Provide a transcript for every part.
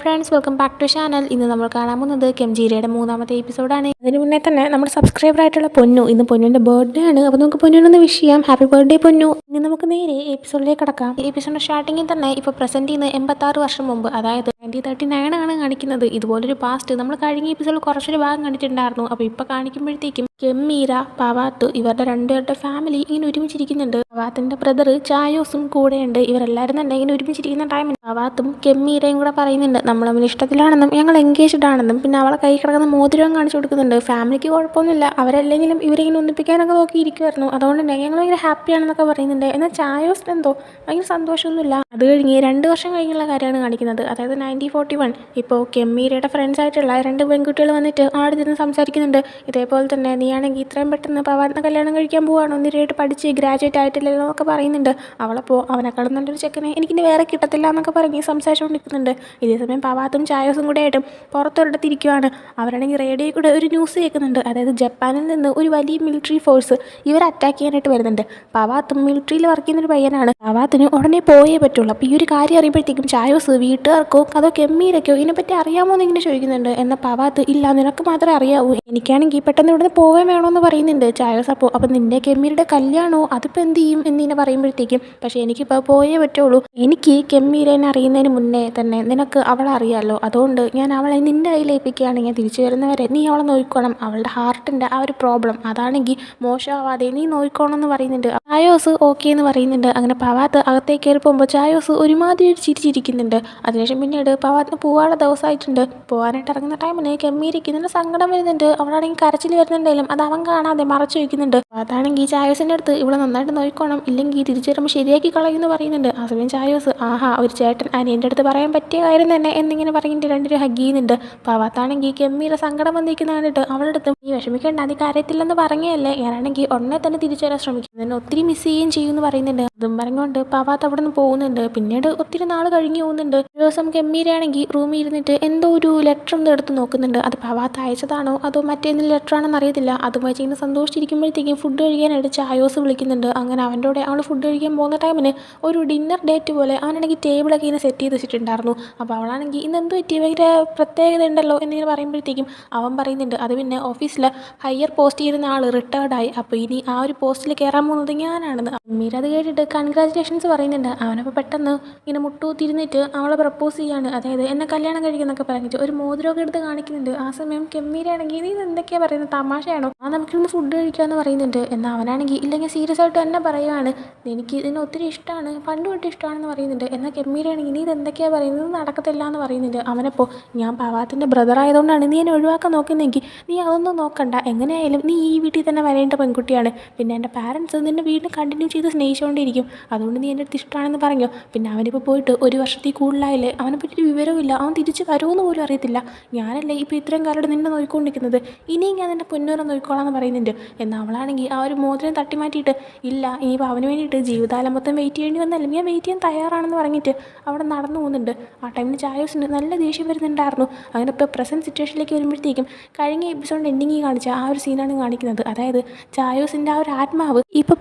Friends, welcome back to channel. ഇന്ന് നമ്മൾ കാണാൻ പോകുന്നത് കെംജീരയുടെ മൂന്നാമത്തെ എപ്പിസോഡാണ്. അതിന് മുന്നേ തന്നെ നമ്മുടെ സബ്സ്ക്രൈബർ ആയിട്ടുള്ള പൊന്നു, ഇന്ന് പൊന്നുവിൻ്റെ ബർത്ത്ഡേ ആണ്. അപ്പോൾ നമുക്ക് പൊന്നുവിനൊന്ന് വിഷ് ചെയ്യാം. ഹാപ്പി ബർത്ത്ഡേ പൊന്നു. ഇനി നമുക്ക് നേരെ എപ്പിസോഡിലേക്ക് കടക്കാം. ഈ എപ്പിസോഡിൻ്റെ സ്റ്റാർട്ടിങ്ങിൽ തന്നെ ഇപ്പോൾ പ്രസന്റ് ചെയ്യുന്ന 86 വർഷം മുമ്പ്, അതായത് 1939 ആണ് കാണിക്കുന്നത്. ഇതുപോലൊരു പാസ്റ്റ് നമ്മൾ കഴിഞ്ഞ എപ്പിസോഡിൽ കുറച്ചൊരു ഭാഗം കണ്ടിട്ടുണ്ടായിരുന്നു. അപ്പോൾ ഇപ്പോൾ കാണിക്കുമ്പോഴത്തേക്കും കെമ്മീര, പവാത്ത് ഇവരുടെ രണ്ടുപേരുടെ ഫാമിലി ഇങ്ങനെ ഒരുമിച്ചിരിക്കുന്നുണ്ട്. പവാത്തിൻ്റെ ബ്രദർ ചായോസും കൂടെയുണ്ട്. ഇവരെല്ലാവരും തന്നെ ഇങ്ങനെ ഒരുമിച്ചിരിക്കുന്ന ടൈമിൽ പവാത്തും കെമ്മീരയും കൂടെ പറയുന്നുണ്ട് നമ്മൾ തമ്മിൽ ഇഷ്ടത്തിലാണെന്നും ഞങ്ങൾ എൻഗേജ്ഡ് ആണെന്നും. പിന്നെ അവളെ കൈ കിടക്കുന്ന മോതിരവും കാണിച്ചു കൊടുക്കുന്നുണ്ട്. ഫാമിലിക്ക് കുഴപ്പമൊന്നുമില്ല, അവരല്ലെങ്കിലും ഇവരിങ്ങനെ ഒന്നിപ്പിക്കാനൊക്കെ നോക്കിയിരിക്കുമായിരുന്നു. അതുകൊണ്ട് തന്നെ ഞങ്ങൾ ഭയങ്കര ഹാപ്പിയാണെന്നൊക്കെ പറയുന്നുണ്ട്. എന്നാൽ ചായോസിന് എന്തോ ഭയങ്കര സന്തോഷമൊന്നുമില്ല. അത് കഴിഞ്ഞ് 2 വർഷം കഴിഞ്ഞുള്ള കാര്യമാണ് കാണിക്കുന്നത്. അതായത് 1941. ഇപ്പോൾ കെമ്മീരയുടെ ഫ്രണ്ട്സ് ആയിട്ടുള്ള 2 പെൺകുട്ടികൾ വന്നിട്ട് അവിടെ നിന്ന് സംസാരിക്കുന്നുണ്ട്. ഇതേപോലെ തന്നെ നീയാണെങ്കിൽ ഇത്രയും പെട്ടെന്ന് പവാത്തിനെ കല്യാണം കഴിക്കാൻ പോവുകയാണോ, നിരയായിട്ട് പഠിച്ച് ഗ്രാജുവേറ്റ് ആയിട്ടില്ലല്ലോ എന്നൊക്കെ പറയുന്നുണ്ട്. അവളപ്പോൾ അവനെക്കാളും നല്ലൊരു ചെക്കനെ എനിക്കിനി വേറെ കിട്ടത്തില്ല എന്നൊക്കെ പറഞ്ഞ് സംസാരിച്ചുകൊണ്ടിരിക്കുന്നുണ്ട്. ഇതേസമയം പവാത്തും ചായോസും കൂടെ ആയിട്ടും പുറത്തൊരിടത്തിരിക്കുവാണ്. അവരാണെങ്കിൽ റേഡിയോയിൽ കൂടെ ഒരു ന്യൂസ് കേൾക്കുന്നുണ്ട്. അതായത് ജപ്പാനിൽ നിന്ന് ഒരു വലിയ മിലിറ്ററി ഫോഴ്സ് ഇവർ അറ്റാക്ക് ചെയ്യാനായിട്ട് വരുന്നുണ്ട്. പവാത്തും മിലിറ്ററിയിൽ വർക്ക് ചെയ്യുന്നൊരു പയ്യനാണ്. പവാത്തിന് ഉടനെ പോയേ പറ്റുള്ളൂ. അപ്പോൾ ഈ ഒരു കാര്യം അറിയുമ്പോഴത്തേക്കും ചായോസ് വീട്ടുകാർക്കോ അതോ കെമ്മീരൊക്കെയോ ഇതിനെപ്പറ്റി അറിയാമോ എന്ന് ഇങ്ങനെ ചോദിക്കുന്നുണ്ട്. എന്നാൽ പവാത്ത് ഇല്ല, നിനക്ക് മാത്രമേ അറിയാവൂ, എനിക്കാണെങ്കിൽ പെട്ടെന്ന് ഇവിടുന്ന് പോകാൻ വേണമെന്ന് പറയുന്നുണ്ട് ചായോസ്. അപ്പോൾ നിന്റെ കെമ്മീരുടെ കല്യാണമോ അതിപ്പോൾ എന്ത് ചെയ്യും എന്നിങ്ങനെ പറയുമ്പോഴത്തേക്കും പക്ഷേ എനിക്കിപ്പോൾ പോയേ പറ്റുള്ളൂ, എനിക്ക് കെമ്മീരനെ അറിയുന്നതിന് മുന്നേ തന്നെ നിനക്ക് അവളെ അറിയാമല്ലോ, അതുകൊണ്ട് ഞാൻ അവളെ നിൻ്റെ കയ്യിൽ ഏൽപ്പിക്കുകയാണെങ്കിൽ തിരിച്ചു വരുന്നവരെ നീ അവളെ നോക്കിക്കോണം. അവളുടെ ഹാർട്ടിൻ്റെ ആ ഒരു പ്രോബ്ലം അതാണെങ്കിൽ മോശമാവാതെ നീ നോക്കിക്കോണം എന്ന് പറയുന്നുണ്ട്. ചായോസ് ഓക്കെ എന്ന് പറയുന്നുണ്ട്. അങ്ങനെ പവാത്ത് അകത്തേക്ക് കയറി പോകുമ്പോൾ ചായോസ് ഒരുമാതിരി ചിരിച്ചിരിക്കുന്നുണ്ട്. അതിനുശേഷം പിന്നീട് പവാത്തിന് പോകാനുള്ള ദിവസമായിട്ടുണ്ട്. പോകാനായിട്ട് ഇറങ്ങുന്ന ടൈമിന് കെമ്മീരയ്ക്ക് നല്ല സങ്കടം വരുന്നുണ്ട്. അവളാണെങ്കിൽ കരച്ചിൽ വരുന്നുണ്ടെങ്കിലും അത് അവൻ കാണാതെ മറച്ചു വയ്ക്കുന്നുണ്ട്. അതാണെങ്കിൽ ചായോസിൻ്റെ അടുത്ത് ഇവിടെ നന്നായിട്ട് നോക്കിക്കോണം, ഇല്ലെങ്കിൽ തിരിച്ചു വരുമ്പോൾ ശരിയാക്കി കളയുമെന്ന് പറയുന്നുണ്ട്. ആ സമയം ചായോസ് ആഹാ, ഒരു ചേട്ടൻ എൻ്റെ അടുത്ത് പറയാൻ പറ്റിയ കാര്യം തന്നെ എന്നിങ്ങനെ പറഞ്ഞിട്ട് രണ്ടുപേരും ഹഗ് ചെയ്യുന്നുണ്ട്. പവാത്താണെങ്കിൽ കെമ്മീര സങ്കടം വന്നിരിക്കുന്ന കണ്ടിട്ട് അവളുടെ അടുത്ത് നീ വിഷമിക്കേണ്ട, അത് കാര്യത്തില്ലെന്ന് പറഞ്ഞല്ലേ, ഞാനാണെങ്കിൽ ഉടനെ തന്നെ തിരിച്ചു വരാൻ ശ്രമിക്കും, എന്നെ ഒത്തിരി മിസ് ചെയ്യുകയും ചെയ്യുമെന്ന് പറയുന്നുണ്ട്. അതും പറഞ്ഞുകൊണ്ട് പവാത്ത് അവിടെ നിന്ന് പോകുന്നുണ്ട്. പിന്നീട് ഒത്തിരി നാൾ കഴിഞ്ഞ് പോകുന്നുണ്ട്. ഒരു ദിവസം കെമ്മീരയാണെങ്കിൽ റൂമിൽ ഇരുന്നിട്ട് എന്തോ ഒരു ലെറ്റർ ഒന്ന് എടുത്ത് നോക്കുന്നുണ്ട്. അത് പവാത്ത് അയച്ചതാണോ അതോ മറ്റേതെങ്കിലും ലെറ്റർ ആണെന്ന് അറിയത്തില്ല. അതുമായി ചെയ്യുന്ന സന്തോഷിച്ചിരിക്കുമ്പോഴത്തേക്കും ഫുഡ് കഴിക്കാനായിട്ട് ചായോസ് വിളിക്കുന്നുണ്ട്. അങ്ങനെ അവൻ്റെ കൂടെ അവൾ ഫുഡ് കഴിക്കാൻ പോകുന്ന ടൈമിന് ഒരു ഡിന്നർ ഡേറ്റ് പോലെ അവനാണെങ്കിൽ ടേബിളൊക്കെ ഇങ്ങനെ സെറ്റ് ചെയ്ത് വെച്ചിട്ടുണ്ടായിരുന്നു. അപ്പോൾ അവളാണെങ്കിൽ ഇന്ന് എന്ത് പറ്റി, ഭയങ്കര പ്രത്യേകത ഉണ്ടല്ലോ എന്നിങ്ങനെ പറയുമ്പോഴത്തേക്കും അവൻ പറയുന്നുണ്ട് അത് പിന്നെ ഓഫീസിൽ ഹയർ പോസ്റ്റ് ചെയ്യുന്ന ആൾ റിട്ടയർഡായി, അപ്പോൾ ഇനി ആ ഒരു പോസ്റ്റിൽ കയറാൻ പോകുന്നത് ഞാനാണെന്ന്. മീര അത് കേട്ടിട്ട് കൺഗ്രാജുലേഷൻസ് പറയുന്നുണ്ട്. അവനപ്പോൾ പെട്ടെന്ന് ഇങ്ങനെ മുട്ടുകുത്തിരുന്നിട്ട് അവളെ പ്രപ്പോസ് ചെയ്യാണ്. അതായത് എന്നെ കല്യാണം കഴിക്കുന്നൊക്കെ പറഞ്ഞിട്ട് ഒരു മോതിരമൊക്കെ എടുത്ത് കാണിക്കുന്നുണ്ട്. ആ സമയം കെമ്മീരയാണെങ്കിൽ നീ എന്തൊക്കെയാണ് പറയുന്നത്, തമാശയാണോ, നമുക്കിന്ന് ഫുഡ് കഴിക്കാമെന്ന് പറയുന്നുണ്ട്. എന്നാൽ അവനാണെങ്കിൽ ഇല്ലെങ്കിൽ സീരിയസ് ആയിട്ട് തന്നെ പറയുകയാണ് എനിക്ക് ഇതിനെ ഒത്തിരി ഇഷ്ടമാണ്, പണ്ട് തൊട്ട് ഇഷ്ടമാണെന്ന് പറയുന്നുണ്ട്. എന്നാൽ കെമ്മീരയാണെങ്കിൽ നീ ഇത് എന്തൊക്കെയാണ് പറയുന്നത്, നടക്കത്തില്ല എന്ന് പറയുന്നുണ്ട്. അവനപ്പോൾ ഞാൻ പവാത്തിൻ്റെ ബ്രദർ ആയതുകൊണ്ടാണ് നീ എന്നെ ഒഴിവാക്കാൻ നോക്കുന്നതെങ്കിൽ നീ അതൊന്നും നോക്കണ്ട, എങ്ങനെയായാലും നീ ഈ വീട്ടിൽ തന്നെ വരേണ്ട പെൺകുട്ടിയാണ്. പിന്നെ എൻ്റെ പാരൻസ് നിന്നെ വീണ്ടും കണ്ടിന്യൂ ചെയ്ത് സ്നേഹിച്ചുകൊണ്ടിരിക്കും, അതുകൊണ്ട് നീ എൻ്റെ അടുത്ത് ഇഷ്ടമാണെന്ന് പറഞ്ഞു. പിന്നെ അവനിപ്പോൾ പോയിട്ട് 1 വർഷത്തിൽ കൂടുതലായില്ലേ, അവനെ പറ്റിയൊരു വിവരമില്ല, അവൻ തിരിച്ച് വരുമെന്ന് പോലും അറിയത്തില്ല. ഞാനല്ലേ ഇപ്പോൾ ഇത്രയും കാലം നിന്നെ നോക്കിക്കൊണ്ടിരിക്കുന്നത്, ഇനിയും ഞാൻ നിൻ്റെ പൊന്നോരെ നോക്കിക്കോളാം എന്ന് പറയുന്നുണ്ട്. എന്നാൽ അവളാണെങ്കിൽ ആ ഒരു മോതിരം തട്ടി മാറ്റിയിട്ട് ഇല്ല, ഇനിയിപ്പോൾ അവന് വേണ്ടിയിട്ട് ജീവിതകാലം മൊത്തം വെയിറ്റ് ചെയ്യേണ്ടി വന്നാലും ഞാൻ വെയിറ്റ് ചെയ്യാൻ തയ്യാറാണെന്ന് പറഞ്ഞിട്ട് അവിടെ നടന്നു പോകുന്നുണ്ട്. ആ ടൈമിൽ ചായോസിന് നല്ല ദേഷ്യം വരുന്നുണ്ടായിരുന്നു. അങ്ങനെ ഇപ്പോൾ പ്രസൻറ്റ് സിറ്റുവേഷനിലേക്ക് വരുമ്പോഴത്തേക്കും കഴിഞ്ഞ എപ്പിസോഡിൻ്റെ എൻഡിങ്ങിൽ കാണിച്ച ആ ഒരു സീനാണ് കാണിക്കുന്നത്. അതായത് ചായോസിൻ്റെ ആ ഒരു ആത്മാവ് ഇപ്പോൾ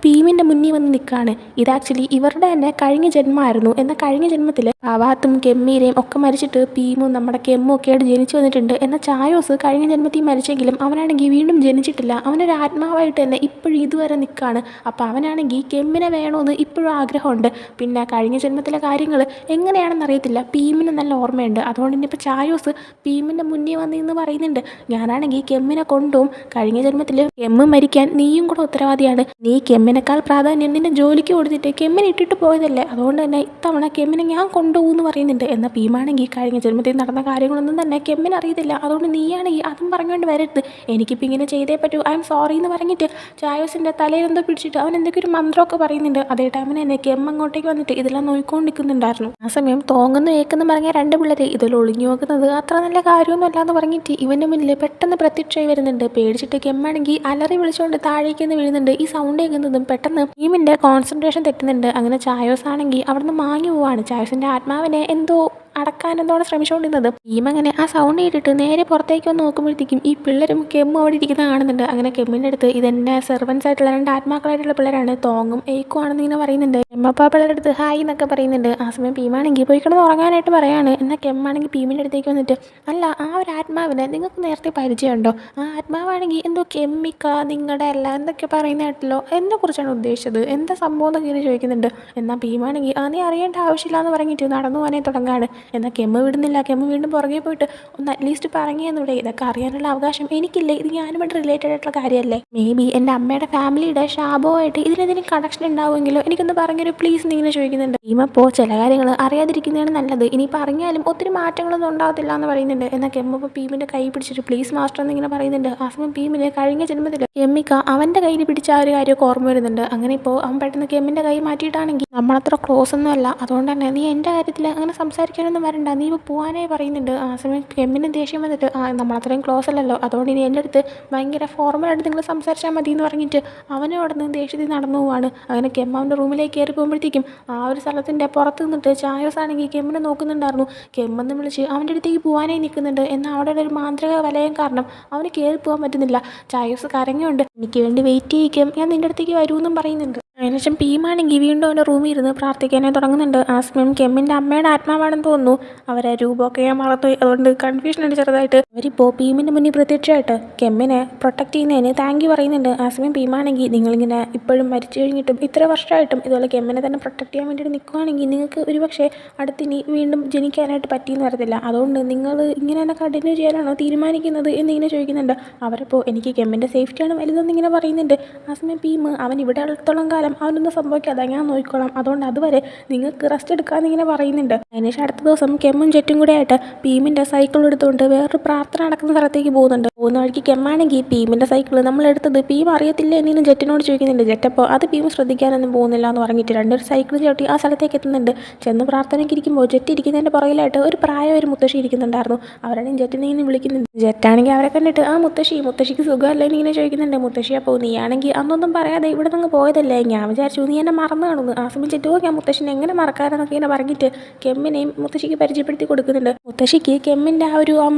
പീമിൻ്റെ മുന്നിൽ വന്ന് നിൽക്കുകയാണ്. ഇത് ആക്ച്വലി ഇവരുടെ തന്നെ കഴിഞ്ഞ ജന്മമായിരുന്നു. എന്നാൽ കഴിഞ്ഞ ജന്മത്തിൽ പവാത്തും കെമ്മീരയും ഒക്കെ മരിച്ചിട്ട് പീമും നമ്മുടെ കെമ്മും ഒക്കെ ആയിട്ട് ജനിച്ചു വന്നിട്ടുണ്ട്. എന്നാൽ ചായോസ് കഴിഞ്ഞ ജന്മത്തിൽ മരിച്ചെങ്കിലും അവനാണെങ്കിൽ വീണ്ടും ജനിച്ചിട്ടില്ല, അവനൊരു ആത്മാവായിട്ട് തന്നെ ഇപ്പോഴും ഇതുവരെ നിൽക്കുകയാണ്. അപ്പോൾ അവനാണെങ്കിൽ കെമ്മിനെ വേണമെന്ന് ഇപ്പോഴും ആഗ്രഹമുണ്ട്. പിന്നെ കഴിഞ്ഞ ജന്മത്തിലെ കാര്യങ്ങൾ എങ്ങനെയാണെന്ന് അറിയത്തില്ല, പീമിന് നല്ല ഓർമ്മയുണ്ട്. അതുകൊണ്ട് ഇനിയിപ്പോൾ ചായോസ് പീമിൻ്റെ മുന്നിൽ വന്നിന്ന് പറയുന്നുണ്ട് ഞാനാണെങ്കിൽ കെമ്മിനെ കൊണ്ടുപോകും, കഴിഞ്ഞ ജന്മത്തിൽ കെമ്മ് മരിക്കാൻ നീയും കൂടെ ഉത്തരവാദിയാണ്, നീ കെമ്മിനേക്കാൾ പ്രാധാന്യം നിന്റെ ജോലിക്ക് കൊടുത്തിട്ട് കെമ്മിനെ ഇട്ടിട്ട് പോയതല്ലേ, അതുകൊണ്ട് തന്നെ ഇത്തവണ കെമ്മിനെ ഞാൻ കൊണ്ടുപോകും എന്ന് പറയുന്നുണ്ട്. എന്നാൽ പീമാണെങ്കിൽ കഴിഞ്ഞ ജന്മത്തിൽ നടന്ന കാര്യങ്ങളൊന്നും തന്നെ കെമ്മിന് അറിയത്തില്ല, അതുകൊണ്ട് നീയാണെങ്കിൽ അതും പറഞ്ഞുകൊണ്ട് വരരുത്, എനിക്കിപ്പോൾ ഇങ്ങനെ ചെയ്തേ പറ്റൂ, ഐ എം സോറി എന്ന് പറഞ്ഞിട്ട് ചായോസിൻ്റെ തലയിൽ എന്തോ പിടിച്ചിട്ട് അവൻ എന്തൊക്കെ ഒരു മന്ത്രമൊക്കെ പറയുന്നുണ്ട്. അതേ ടൈമിന് തന്നെ കെമ്മ് അങ്ങോട്ടേക്ക് വന്നിട്ട് ഇതെല്ലാം നോക്കിക്കൊണ്ടിരിക്കുന്നുണ്ടായിരുന്നു. ആ സമയം തോങ്ങുന്നു ഏക്കെന്ന് പറഞ്ഞ 2 പിള്ളേർ ഇതിൽ ഒളിഞ്ഞു നോക്കുന്നത് അത്ര നല്ല കാര്യമൊന്നും അല്ലാന്ന് പറഞ്ഞിട്ട് ഇവൻ്റെ മുന്നിൽ പെട്ടെന്ന് പ്രത്യക്ഷമായി വരുന്നുണ്ട്. പേടിച്ചിട്ട് കെമ്മാണെങ്കിൽ അലറി വിളിച്ചുകൊണ്ട് താഴേക്ക് വീഴുന്നുണ്ട്. ഈ സൗണ്ട് കേൾക്കുന്നതും പെട്ടെന്ന് ടീമിൻ്റെ കോൺസെൻട്രേഷൻ തെറ്റുന്നുണ്ട്. അങ്ങനെ ചായോസ് ആണെങ്കിൽ അവിടെ നിന്ന് മാങ്ങി പോവാണ്. ചായോസിൻ്റെ ആത്മാവിനെ എന്തോ അടക്കാൻ എന്തോടെ ശ്രമിച്ചുകൊണ്ടിരുന്നത്. ഭീം അങ്ങനെ ആ സൗണ്ട് കേട്ടിട്ട് നേരെ പുറത്തേക്ക് വന്ന് നോക്കുമ്പോഴത്തേക്കും ഈ പിള്ളേരും കെമ്മും അവിടെ ഇരിക്കുന്നത് കാണുന്നുണ്ട്. അങ്ങനെ കെമ്മിൻ്റെ അടുത്ത് ഇതെൻ്റെ സെർവൻസ് ആയിട്ടുള്ള 2 ആത്മാക്കളായിട്ടുള്ള പിള്ളേരാണ്, തോങ്ങും ഏക്കും ആണെന്ന് ഇങ്ങനെ പറയുന്നുണ്ട്. കെമ്മപ്പ പിള്ളേരുടെ അടുത്ത് ഹായ് എന്നൊക്കെ പറയുന്നുണ്ട്. ആ സമയം ഭീമാണെങ്കിൽ പോയി കിടന്ന് ഉറങ്ങാനായിട്ട് പറയാണ്. എന്നാൽ കെമ്മാണെങ്കിൽ ഭീമിൻ്റെ അടുത്തേക്ക് വന്നിട്ട് അല്ല ആ ഒരു ആത്മാവിനെ നിങ്ങൾക്ക് നേരത്തെ പരിചയമുണ്ടോ? ആ ആത്മാവാണെങ്കിൽ എന്തോ കെമ്മിക്ക നിങ്ങളുടെ അല്ല എന്തൊക്കെ പറയുന്നതായിട്ടല്ലോ, എന്നെക്കുറിച്ചാണ് ഉദ്ദേശിച്ചത്, എന്താ സംഭവം എന്നൊക്കെ ഇങ്ങനെ ചോദിക്കുന്നുണ്ട്. എന്നാൽ ഭീമാണെങ്കിൽ നീ അറിയേണ്ട ആവശ്യമില്ല എന്ന് പറഞ്ഞിട്ട് നടന്നു പോകാനേ തുടങ്ങാണ്. എന്നാൽ കെമ്മ വിടുന്നില്ല. കെമ്മ വീണ്ടും പുറകെ പോയിട്ട് ഒന്ന് അറ്റ്ലീസ്റ്റ് പറഞ്ഞെന്നൂടെ, ഇതൊക്കെ അറിയാനുള്ള അവകാശം എനിക്കില്ലേ, ഇത് ഞാനുമായിട്ട് റിലേറ്റഡ് ആയിട്ടുള്ള കാര്യമല്ലേ, മേ ബി എൻ്റെ അമ്മയുടെ ഫാമിലിയുടെ ശാപമായിട്ട് ഇതിനെന്തെങ്കിലും കണക്ഷൻ ഉണ്ടാവുമെങ്കിലോ, എനിക്കൊന്ന് പറഞ്ഞൊരു പ്ലീസ് എന്നിങ്ങനെ ചോദിക്കുന്നുണ്ട്. ഭീമപ്പോൾ ചില കാര്യങ്ങൾ അറിയാതിരിക്കുന്നതാണ് നല്ലത്, ഇനി പറഞ്ഞാലും ഒത്തിരി മാറ്റങ്ങളൊന്നും ഉണ്ടാകത്തില്ല എന്ന് പറയുന്നുണ്ട്. എന്നാൽ കെമ്മപ്പോൾ ഭീമിൻ്റെ കൈ പിടിച്ചിട്ട് പ്ലീസ് മാസ്റ്റർ എന്നിങ്ങനെ പറയുന്നുണ്ട്. ആ സമയം ഭീമിന് കഴിഞ്ഞ ജന്മത്തിൽ കെമ്മിക്ക അവൻ്റെ കയ്യിൽ പിടിച്ച ആ ഒരു കാര്യമൊക്കെ ഓർമ്മ വരുന്നുണ്ട്. അങ്ങനെ ഇപ്പോൾ അവൻ പെട്ടെന്ന് കെമ്മിൻ്റെ കൈ മാറ്റിയിട്ടാണെങ്കിൽ നമ്മളത്ര ക്ലോസ് ഒന്നും അല്ല, അതുകൊണ്ട് തന്നെ നീ എൻ്റെ കാര്യത്തിൽ അങ്ങനെ സംസാരിക്കാനൊന്നും വരണ്ട, നീ ഇപ്പോൾ പോകാനായി പറയുന്നുണ്ട്. ആ സമയം കെമ്മിന് ദേഷ്യം വന്നിട്ട് നമ്മളത്രയും ക്ലോസ് അല്ലല്ലോ, അതുകൊണ്ട് ഇനി എൻ്റെ അടുത്ത് ഭയങ്കര ഫോർമലായിട്ട് നിങ്ങൾ സംസാരിച്ചാൽ മതി എന്ന് പറഞ്ഞിട്ട് അവനും അവിടെ നിന്ന് ദേഷ്യത്തിൽ നടന്നു പോവാണ്. അങ്ങനെ കെമ്മ അവൻ്റെ റൂമിലേക്ക് കയറി പോകുമ്പോഴത്തേക്കും ആ ഒരു സ്ഥലത്തിൻ്റെ പുറത്ത് നിന്നിട്ട് ചായോസ് ആണെങ്കിൽ കെമ്മിനെ നോക്കുന്നുണ്ടായിരുന്നു. കെമ്മെന്ന് വിളിച്ച് അവൻ്റെ അടുത്തേക്ക് പോകാനായി നിൽക്കുന്നുണ്ട്. എന്നാൽ അവിടെ ഒരു മാന്ത്രിക വലയം കാരണം അവന് കയറി പോകാൻ പറ്റുന്നില്ല. ചായോസ് കരഞ്ഞുകൊണ്ട് എനിക്ക് വേണ്ടി വെയിറ്റ് ചെയ്യിക്കും, ഞാൻ നിൻ്റെ അടുത്തേക്ക് വരുമെന്നും പറയുന്നുണ്ട്. അതിനുശേഷം ഭീമാണെങ്കിൽ വീണ്ടും അവൻ്റെ റൂമിൽ ഇരുന്ന് പ്രാർത്ഥിക്കാനായി തുടങ്ങുന്നുണ്ട്. ആ സമയം കെമ്മിൻ്റെ അമ്മയുടെ ആത്മാവാണെന്ന് തോന്നുന്നു. അവരെ രൂപമൊക്കെ ഞാൻ മറന്നുപോയി, അതുകൊണ്ട് കൺഫ്യൂഷൻ ഉണ്ട് ചെറുതായിട്ട്. അവരിപ്പോൾ ഭീമിൻ്റെ മുന്നിൽ പ്രത്യക്ഷമായിട്ട് കെമ്മിനെ പ്രൊട്ടക്ട് ചെയ്യുന്നതിന് താങ്ക് യു പറയുന്നുണ്ട്. ആ സമയം ഭീമാണെങ്കിൽ നിങ്ങളിങ്ങനെ ഇപ്പോഴും മരിച്ചു കഴിഞ്ഞിട്ടും ഇത്ര വർഷമായിട്ടും ഇതുപോലെ കെമ്മിനെ തന്നെ പ്രൊട്ടക്ട് ചെയ്യാൻ വേണ്ടിയിട്ട് നിൽക്കുകയാണെങ്കിൽ നിങ്ങൾക്ക് ഒരുപക്ഷെ അടുത്തിനി വീണ്ടും ജനിക്കാനായിട്ട് പറ്റിയെന്ന് വരത്തില്ല, അതുകൊണ്ട് നിങ്ങൾ ഇങ്ങനെ തന്നെ കണ്ടിന്യൂ ചെയ്യാനാണോ തീരുമാനിക്കുന്നത് എന്നിങ്ങനെ ചോദിക്കുന്നുണ്ട്. അവരിപ്പോൾ എനിക്ക് കെമ്മിൻ്റെ സേഫ്റ്റിയാണ് വലുതെന്നിങ്ങനെ പറയുന്നുണ്ട്. ആ സമയം ഭീം അവൻ ഇവിടെ അടുത്തോളം കാലം അവനൊന്നും സംഭവിക്കാതെ ഞാൻ നോക്കിക്കോളാം, അതുകൊണ്ട് അതുവരെ നിങ്ങൾക്ക് റെസ്റ്റ് എടുക്കാമെന്ന് ഇങ്ങനെ പറയുന്നുണ്ട്. അതിനുശേഷം അടുത്ത ദിവസം കെമ്മും ജെറ്റും കൂടെ ആയിട്ട് ഭീമിൻ്റെ സൈക്കിൾ എടുത്തുകൊണ്ട് വേറൊരു പ്രാർത്ഥന നടക്കുന്ന സ്ഥലത്തേക്ക് പോകുന്നുണ്ട്. പോകുന്ന വഴിക്ക് കെമ്മാണെങ്കിൽ ഭീമിൻ്റെ സൈക്കിൾ നമ്മളെടുത്തത് ഭീം അറിയത്തില്ല എന്നിങ്ങനെ ജെറ്റിനോട് ചോദിക്കുന്നുണ്ട്. ജെറ്റപ്പോൾ അത് ഭീം ശ്രദ്ധിക്കാനൊന്നും പോകുന്നില്ല എന്ന് പറഞ്ഞിട്ട് രണ്ടൊരു സൈക്കിൾ ചവിട്ടി ആ സ്ഥലത്തേക്ക് എത്തുന്നുണ്ട്. ചെന്ന് പ്രാർത്ഥനയ്ക്ക് ഇരിക്കുമ്പോൾ ജെറ്റ് ഇരിക്കുന്നതിൻ്റെ പുറകിലായിട്ട് ഒരു പ്രായം ഒരു മുത്തശ്ശി ഇരിക്കുന്നുണ്ടായിരുന്നു. അവരാണെങ്കിൽ ജെറ്റിനെ ഇങ്ങനെ വിളിക്കുന്നുണ്ട്. ജെറ്റാണെങ്കിൽ അവരെ കണ്ടിട്ട് മുത്തശ്ശിക്ക് സുഖമല്ലേ എന്നിങ്ങനെ ചോദിക്കുന്നുണ്ട്. മുത്തശ്ശി അപ്പോൾ നീയാണെങ്കിൽ അന്നൊന്നും പറയാതെ ഇവിടെ നിന്ന് പോയതല്ലേ, ഞാൻ വിചാരിച്ചു നീ എന്നെ മറന്നു കാണുന്നു. ആ സമയം ചെറ്റോ ഞാൻ മുത്തശ്ശിനെ എങ്ങനെ മറക്കാനെന്നൊക്കെ ഇങ്ങനെ പറഞ്ഞിട്ട് കെമ്മിനെയും മുത്തശ്ശിക്ക് പരിചയപ്പെടുത്തി കൊടുക്കുന്നുണ്ട്. മുത്തശ്ശിക്ക് കെമ്മിൻ്റെ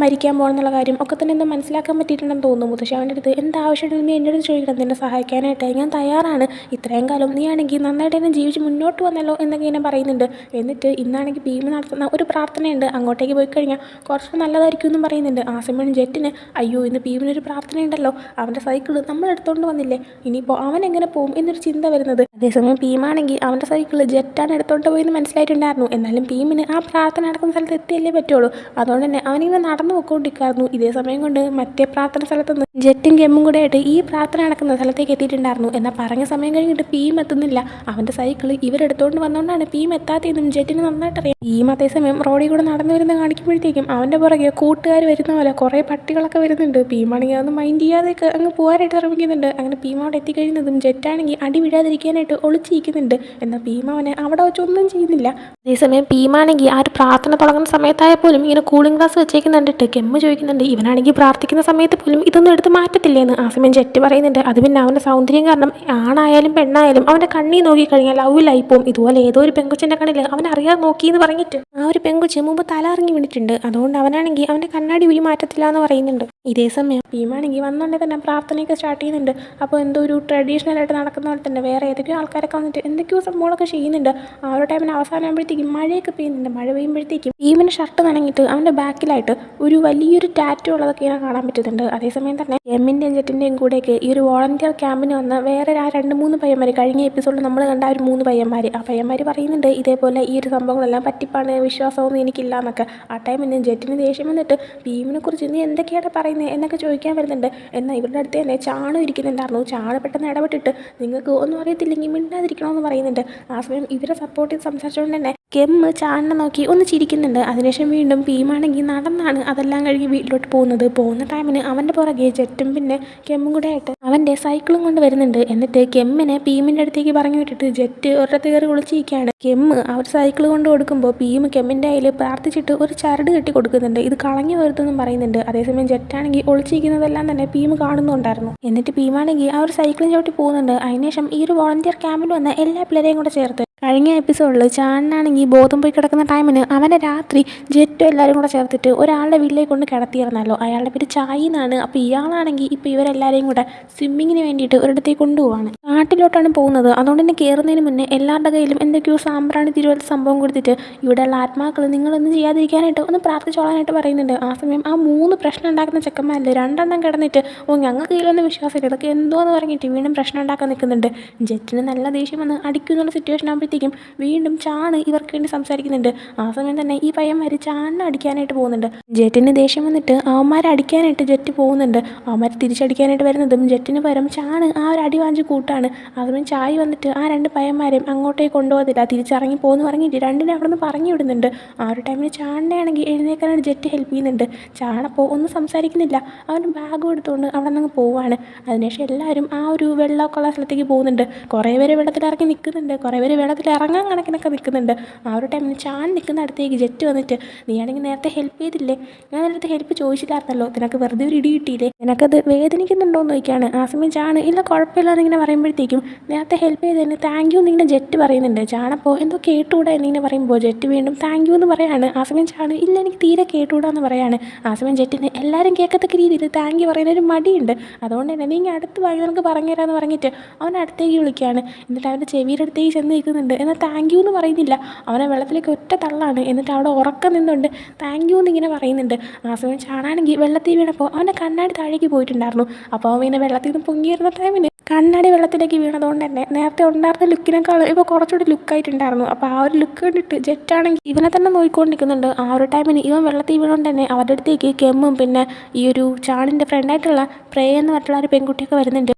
മരിക്കാൻ പോകണമെന്നുള്ള കാര്യം ഒക്കെ തന്നെ എന്തോ മനസ്സിലാക്കാൻ പറ്റിയിട്ടുണ്ടെന്ന് തോന്നുന്നു. മുത്തശ്ശി അവൻ്റെ അടുത്ത് എന്താവശ്യമുണ്ടെങ്കിൽ നീ എൻ്റെ അടുത്ത് ചോദിക്കണം, നിന്നെ സഹായിക്കാനായിട്ട് ഞാൻ തയ്യാറാണ്, ഇത്രയും കാലം നീ ആണെങ്കിൽ നന്നായിട്ട് തന്നെ ജീവിച്ച് മുന്നോട്ട് വന്നല്ലോ എന്നൊക്കെ ഇങ്ങനെ പറയുന്നുണ്ട്. എന്നിട്ട് ഇന്നാണെങ്കിൽ ഭീം നടത്തുന്ന ഒരു പ്രാർത്ഥനയുണ്ട്, അങ്ങോട്ടേക്ക് പോയി കഴിഞ്ഞാൽ കുറച്ച് നല്ലതായിരിക്കും എന്നും പറയുന്നുണ്ട്. ആ സമയം ജെറ്റിന് അയ്യോ ഇന്ന് ഭീമിനൊരു പ്രാർത്ഥനയുണ്ടല്ലോ, അവൻ്റെ സൈക്കിള് നമ്മൾ എടുത്തുകൊണ്ട് വന്നില്ലേ, ഇനിയിപ്പോൾ അവൻ എങ്ങനെ പോകും എന്നൊരു ചിന്ത വരുന്നത്. അതേസമയം ഭീമാണെങ്കിൽ അവൻ്റെ സൈക്കിള് ജെറ്റാണ് എടുത്തോണ്ട് പോയെന്ന് മനസ്സിലായിട്ടുണ്ടായിരുന്നു. എന്നാലും ഭീമിന് ആ പ്രാർത്ഥന നടക്കുന്ന സ്ഥലത്ത് എത്തിയല്ലേ പറ്റുള്ളൂ, അതുകൊണ്ട് തന്നെ അവനിങ്ങനെ നടന്നു പോയിക്കൊണ്ടിരിക്കായിരുന്നു. ഇതേ സമയം കൊണ്ട് മറ്റേ പ്രാർത്ഥന സ്ഥലത്തുനിന്ന് ജെറ്റും കെമ്മും കൂടെ ആയിട്ട് ഈ പ്രാർത്ഥന നടക്കുന്ന സ്ഥലത്തേക്ക് എത്തിയിട്ടുണ്ടായിരുന്നു. എന്നാൽ പറഞ്ഞ സമയം കഴിഞ്ഞിട്ട് ഭീം എത്തുന്നില്ല. അവൻ്റെ സൈക്കിള് ഇവരെടുത്തോണ്ട് വന്നുകൊണ്ടാണ് ഭീം എത്താത്തതെന്നും ജെറ്റിന് നന്നായിട്ട് അറിയാം. ഭീം അതേസമയം റോഡിൽ കൂടെ നടന്നു വരുന്ന കാണിക്കുമ്പോഴത്തേക്കും അവൻ്റെ പുറകെ കൂട്ടുകാർ വരുന്ന പോലെ കുറേ പട്ടികളൊക്കെ വരുന്നുണ്ട്. ഭീമാണെങ്കിൽ അതൊന്നും മൈൻഡ് ചെയ്യാതെ അങ്ങ് പോകാനായിട്ട് ശ്രമിക്കുന്നുണ്ട്. അങ്ങനെ ഭീം അവിടെ എത്തിക്കഴിയുന്നതും ജെറ്റാണെങ്കിൽ അടി വീഴാതിരിക്കാനായിട്ട് ഒളിച്ചിരിക്കുന്നുണ്ട്. എന്നാൽ ഭീം അവനെ അവിടെ വെച്ചൊന്നും ചെയ്യുന്നില്ല. അതേസമയം ഭീമാണെങ്കിൽ ആ ഒരു പ്രാർത്ഥന തുടങ്ങുന്ന സമയത്തായ പോലും ഇങ്ങനെ കൂളിംഗ് ഗ്ലാസ് വെച്ചേക്കുന്ന കണ്ടിട്ട് കെമ്മ് ചോദിക്കുന്നുണ്ട് ഇവനാണെങ്കിൽ പ്രാർത്ഥിക്കുന്ന സമയത്ത് പോലും ഇതൊന്നും എടുത്ത് മാറ്റത്തില്ലേന്ന്. ആ സമയം ജെറ്റ് പറയുന്നുണ്ട് അത് പിന്നെ അവൻ്റെ സൗന്ദര്യം കാരണം ആണായാലും പെണ്ണായാലും അവൻ്റെ കണ്ണി നോക്കിക്കഴിഞ്ഞാൽ ലവിലായി പോകും, ഇതുപോലെ ഏതോ ഒരു പെങ്കൊച്ചിൻ്റെ കണ്ണിൽ അവൻ അറിയാതെ നോക്കിയെന്ന് പറഞ്ഞിട്ട് ആ ഒരു പെങ്കൊച്ച് മുമ്പ് തല ഇറങ്ങി വീണിട്ടുണ്ട്, അതുകൊണ്ട് അവനാണെങ്കിൽ അവൻ്റെ കണ്ണാടി ഉരി മാറ്റത്തില്ല എന്ന് പറയുന്നുണ്ട്. ഇതേ സമയം ഭീമാണെങ്കിൽ വന്നുകൊണ്ടേ തന്നെ പ്രാർത്ഥനയൊക്കെ സ്റ്റാർട്ട് ചെയ്യുന്നുണ്ട്. അപ്പോൾ എന്തോ ഒരു ട്രഡീഷണലായിട്ട് നടക്കുന്ന പോലെ തന്നെ വേറെ ഏതൊക്കെയോ ആൾക്കാരൊക്കെ വന്നിട്ട് എന്തൊക്കെയോ സംഭവങ്ങളൊക്കെ ചെയ്യുന്നുണ്ട്. ആ ഒരു ടൈമിന് അവസാനമാകുമ്പോഴത്തേക്കും മഴയൊക്കെ പെയ്യുന്നുണ്ട്. മഴ പെയ്യുമ്പോഴത്തേക്കും ഭീമിൻ്റെ ഷർട്ട് നനഞ്ഞിട്ട് അവൻ്റെ ബാക്കിലായിട്ട് ഒരു വലിയൊരു ടാറ്റു ഉള്ളതൊക്കെ ഇങ്ങനെ കാണാൻ പറ്റുന്നുണ്ട്. അതേസമയം തന്നെ എമ്മിൻ്റെയും ജെറ്റിൻ്റെയും കൂടെയൊക്കെ ഈ ഒരു വോളണ്ടിയർ ക്യാമ്പിന് വന്ന വേറെ 2-3 പയ്യന്മാർ, കഴിഞ്ഞ എപ്പിസോഡിൽ നമ്മൾ കണ്ട ആ ഒരു 3 പയ്യന്മാർ, ആ പയ്യന്മാർ പറയുന്നുണ്ട് ഇതേപോലെ ഈ ഒരു സംഭവങ്ങളെല്ലാം പറ്റിപ്പാണ്, വിശ്വാസമൊന്നും എനിക്കില്ല എന്നൊക്കെ. ആ ടൈമിന് ജെറ്റിന് ദേഷ്യം വന്നിട്ട് ഭീമിനെ കുറിച്ച് നീ എന്തൊക്കെയാണ് പറയുന്നത് എന്നൊക്കെ ചോദിക്കാൻ വരുന്നുണ്ട്. എന്നാൽ ഇവരുടെ അടുത്ത് തന്നെ ചാണു ഇരിക്കുന്നുണ്ടായിരുന്നു. ചാണു പെട്ടെന്ന് ഇടപെട്ടിട്ട് നിങ്ങൾക്ക് ഒന്നും അറിയത്തില്ലെങ്കിൽ മിണ്ടാതിരിക്കണമെന്ന് പറയുന്നുണ്ട്. ആ സമയം ഇവരെ സപ്പോർട്ട് ചെയ്ത് സംസാരിച്ചുകൊണ്ട് തന്നെ കെമ്മ് ചാണിനെ നോക്കി ഒന്ന് ചിരിക്കുന്നുണ്ട്. അതിനുശേഷം വീണ്ടും ഭീമാണെങ്കിൽ നടന്നാണ് അതെല്ലാം കഴിഞ്ഞ് വീട്ടിലോട്ട് പോകുന്ന ടൈമിന് അവൻ്റെ പുറകെ ജെറ്റും പിന്നെ കെമ്മും കൂടെ ആയിട്ട് അവൻ്റെ സൈക്കിളും കൊണ്ട് വരുന്നുണ്ട്. എന്നിട്ട് കെമ്മിനെ ഭീമിൻ്റെ അടുത്തേക്ക് പറഞ്ഞു വിട്ടിട്ട് ജെറ്റ് ഒരിടത്ത് കയറി ഒളിച്ചിരിക്കുകയാണ്. കെമ്മ് അവർ സൈക്കിൾ കൊണ്ട് കൊടുക്കുമ്പോൾ ഭീം കെമ്മിൻ്റെ കയ്യിൽ പ്രാർത്ഥിച്ചിട്ട് ഒരു ചരട് കെട്ടി കൊടുക്കുന്നുണ്ട്, ഇത് കളഞ്ഞു വരുത്തെന്നും പറയുന്നുണ്ട്. അതേസമയം ജെറ്റാണെങ്കിൽ ഒളിച്ചിരിക്കുന്നതെല്ലാം തന്നെ ഭീം കാണുന്നുണ്ടായിരുന്നു. എന്നിട്ട് ഭീമാണെങ്കിൽ ആ ഒരു സൈക്കിളും ചവിട്ടി പോകുന്നുണ്ട്. അതിനുശേഷം ഈ ഒരു വോളണ്ടിയർ ക്യാമ്പിൽ വന്ന എല്ലാ പിള്ളേരെയും കൂടെ ചേർത്ത് കഴിഞ്ഞ എപ്പിസോഡിൽ ചാണനാണെങ്കിൽ ബോധം പോയി കിടക്കുന്ന ടൈമിന് അവനെ രാത്രി ജെറ്റും എല്ലാവരും കൂടെ ചേർത്തിട്ട് ഒരാളുടെ വീട്ടിലേക്ക് കൊണ്ട് കിടത്തിയിരുന്നല്ലോ. അയാളുടെ പേര് ചായി എന്നാണ്. അപ്പോൾ ഇയാളാണെങ്കിൽ ഇപ്പോൾ ഇവരെല്ലാവരെയും കൂടെ സ്വിമ്മിങ്ങിന് വേണ്ടിയിട്ട് ഒരിടത്തേക്ക് കൊണ്ടുപോവാണ്. കാട്ടിലോട്ടാണ് പോകുന്നത്. അതുകൊണ്ട് തന്നെ കയറുന്നതിന് മുന്നേ എല്ലാവരുടെ കയ്യിലും എന്തൊക്കെയോ സാമ്പ്രാണി തിരുവല്ല സംഭവം കൊടുത്തിട്ട് ഇവിടെയുള്ള ആത്മാക്കൾ നിങ്ങളൊന്നും ചെയ്യാതിരിക്കാനായിട്ട് ഒന്ന് പ്രാർത്ഥിച്ചോളാനായിട്ട് പറയുന്നുണ്ട്. ആ സമയം ആ 3 പ്രശ്നം ഉണ്ടാക്കുന്ന ചെക്കന്മാരിൽ 2 കിടന്നിട്ട് ഞങ്ങൾക്ക് കയ്യിലൊന്നും വിശ്വാസമില്ല, ഇതൊക്കെ എന്തോ എന്ന് പറഞ്ഞിട്ട് വീണ്ടും പ്രശ്നം ഉണ്ടാക്കാൻ നിൽക്കുന്നുണ്ട്. ജെറ്റിന് നല്ല ദേഷ്യം വന്ന് അടിക്കുന്നുള്ള സിറ്റുവേഷൻ ആകുമ്പോഴത്തേക്കും വീണ്ടും ചാണ് ഇവർക്ക് വേണ്ടി സംസാരിക്കുന്നുണ്ട്. ആ സമയം തന്നെ ഈ പയ്യന്മാർ ചാണിനെ അടിക്കാനായിട്ട് പോകുന്നുണ്ട്. ജെറ്റിന് ദേഷ്യം വന്നിട്ട് അവന്മാരെ അടിക്കാനായിട്ട് ജെറ്റ് പോകുന്നുണ്ട്. അവന്മാർ തിരിച്ചടിക്കാനായിട്ട് വരുന്നതും ജെറ്റിന് പകരം ചാണ് ആ ഒരു അടി വാങ്ങിച്ച് കൂട്ടാണ്. ആ സമയം ചായ് വന്നിട്ട് ആ 2 പയ്യന്മാരെയും അങ്ങോട്ടേക്ക് കൊണ്ടുപോകത്തില്ല, തിരിച്ചിറങ്ങി പോകുന്നു പറഞ്ഞിട്ട് 2 അവിടെ നിന്ന് പറഞ്ഞു വിടുന്നുണ്ട്. ആ ഒരു ടൈമിൽ ചാണിനെ ആണെങ്കിൽ എഴുന്നേക്കാനായിട്ട് ജെറ്റ് ഹെൽപ്പ് ചെയ്യുന്നുണ്ട്. ചാണപ്പോൾ ഒന്നും സംസാരിക്കുന്നില്ല, അവൻ്റെ ബാഗും എടുത്തുകൊണ്ട് അവിടെ നിന്ന് പോവാണ്. അതിനുശേഷം എല്ലാവരും ആ ഒരു വെള്ളമൊക്കെ ഉള്ള സ്ഥലത്തേക്ക് പോകുന്നുണ്ട്. കുറേ പേര് വെള്ളത്തിലിറങ്ങി നിൽക്കുന്നുണ്ട്, കുറേ പേര് വെള്ളത്തിൽ ഇറങ്ങാൻ കണക്കിനൊക്കെ നിൽക്കുന്നുണ്ട്. ആ ഒരു ടൈമിൽ ചാൻ നിൽക്കുന്ന അടുത്തേക്ക് ജെറ്റ് വന്നിട്ട് നീയാണെങ്കിൽ നേരത്തെ ഹെൽപ്പ് ചെയ്തില്ലേ, ഞാൻ നേരത്തെ ഹെൽപ്പ് ചോദിച്ചില്ലായിരുന്നല്ലോ, നിനക്ക് വെറുതെ ഒരു ഇടി കിട്ടിയില്ലേ, നിനക്കത് വേദനിക്കുന്നുണ്ടോ എന്ന് ചോദിക്കുകയാണ്. ആ സമയം ചാണ് ഇല്ല കുഴപ്പമില്ല എന്നിങ്ങനെ പറയുമ്പോഴത്തേക്കും നേരത്തെ ഹെൽപ്പ് ചെയ്തതിന് താങ്ക് യു എന്നിങ്ങനെ ജെറ്റ് പറയുന്നുണ്ട്. ചാണപ്പോൾ എന്തോ കേട്ടുകൂടാ എന്നിങ്ങനെ പറയുമ്പോൾ ജെറ്റ് വീണ്ടും താങ്ക് യു എന്ന് പറയാണ്. ആ സമയം ചാണ് ഇല്ല എനിക്ക് തീരെ കേട്ടുകൂടാന്ന് പറയാണ്. ആ സമയം ജെറ്റിന് എല്ലാവരും കേൾക്കത്തക്ക രീതിയിൽ താങ്ക് യു പറയുന്നൊരു മടിയുണ്ട്. അതുകൊണ്ട് തന്നെ നീ അടുത്ത് വാങ്ങി നമുക്ക് പറഞ്ഞുതരാമെന്ന് പറഞ്ഞിട്ട് അവൻ അടുത്തേക്ക് വിളിക്കുകയാണ്. എന്നിട്ട് അവൻ്റെ ചെവിയുടെ അടുത്തേക്ക് ചെന്ന് നിൽക്കുന്നുണ്ട്. എന്നാൽ താങ്ക് യു എന്ന് പറയുന്നില്ല, അവനെ വെള്ളത്തിലേക്ക് ഒറ്റ തള്ളാണ്. എന്നിട്ട് അവിടെ ഉറക്കം നിന്നുകൊണ്ട് താങ്ക് യു എന്നിങ്ങനെ പറയുന്നുണ്ട്. ആ സമയം ചാണാണെങ്കിൽ വെള്ളത്തിൽ വീണപ്പോൾ അവൻ്റെ കണ്ണാടി താഴേക്ക് പോയിട്ടുണ്ടായിരുന്നു. അപ്പോൾ അവൻ ഇങ്ങനെ വെള്ളത്തിൽ നിന്ന് പൊങ്ങി വരുന്ന ടൈമിന് കണ്ണാടി വെള്ളത്തിലേക്ക് വീണതുകൊണ്ട് തന്നെ നേരത്തെ ഉണ്ടായിരുന്ന ലുക്കിനേക്കാൾ ഇപ്പോൾ കുറച്ചുകൂടി ലുക്കായിട്ടുണ്ടായിരുന്നു. അപ്പോൾ ആ ഒരു ലുക്ക് കണ്ടിട്ട് ജെറ്റാണെങ്കിൽ ഇവനെ തന്നെ നോക്കിക്കൊണ്ടിരിക്കുന്നുണ്ട്. ആ ഒരു ടൈമിന് ഇവൻ വെള്ളത്തിൽ വീണുകൊണ്ട് തന്നെ അവരുടെ അടുത്തേക്ക് കെമ്മും പിന്നെ ഈ ഒരു ചാണിൻ്റെ ഫ്രണ്ടായിട്ടുള്ള പ്രേ എന്ന് പറഞ്ഞിട്ടുള്ള ഒരു പെൺകുട്ടിയൊക്കെ വരുന്നുണ്ട്.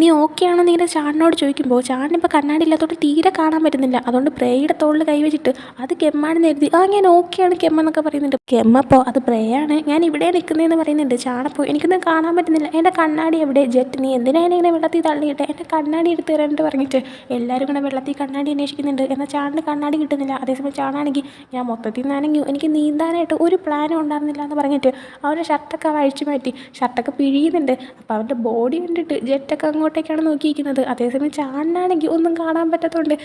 നീ ഓക്കെ ആണോ എന്ന് ഇങ്ങനെ ചാണിനോട് ചോദിക്കുമ്പോൾ ചാണിനിപ്പോൾ കണ്ണാടി ഇല്ലാത്തതുകൊണ്ട് തീരെ കാണാൻ പറ്റുന്നില്ല. അതുകൊണ്ട് പ്രേയുടെ തോളിൽ കൈവച്ചിട്ട് അത് കെമ്മാണെന്ന് എഴുതി ഞാൻ ഓക്കെയാണ് കെമ്മെന്നൊക്കെ പറയുന്നുണ്ട്. കെമ്മപ്പോൾ അത് പ്രേയാണ്, ഞാൻ ഇവിടെ നിൽക്കുന്നതെന്ന് പറയുന്നുണ്ട്. ചാണപ്പോൾ എനിക്കൊന്നും കാണാൻ പറ്റുന്നില്ല, എൻ്റെ കണ്ണാടി എവിടെ, ജെറ്റ് നീ എന്തിനാണ് ഇങ്ങനെ വെള്ളത്തിൽ തള്ളിയിട്ട് എൻ്റെ കണ്ണാടി എടുത്ത് തരാനായിട്ട് പറഞ്ഞിട്ട് എല്ലാവരും കൂടെ വെള്ളത്തിൽ കണ്ണാടി അന്വേഷിക്കുന്നുണ്ട്. എന്നാൽ ചാണിന് കണ്ണാടി കിട്ടുന്നില്ല. അതേസമയം ചാണാണെങ്കിൽ ഞാൻ മൊത്തത്തിൽ നനഞ്ഞു, എനിക്ക് നീന്താനായിട്ട് ഒരു പ്ലാനും ഉണ്ടായിരുന്നില്ല എന്ന് പറഞ്ഞിട്ട് അവൻ്റെ ഷർട്ടൊക്കെ അഴിച്ചു മാറ്റി ഷർട്ടൊക്കെ പിഴിയുന്നുണ്ട്. അപ്പോൾ അവൻ്റെ ബോഡി കണ്ടിട്ട് ജെറ്റൊക്കെ അങ്ങോട്ടേക്കാണ് നോക്കിയിരിക്കുന്നത്. അതേസമയം ചാണിനാണെങ്കിൽ ഒന്നും കാണാൻ പറ്റാത്തതുകൊണ്ട്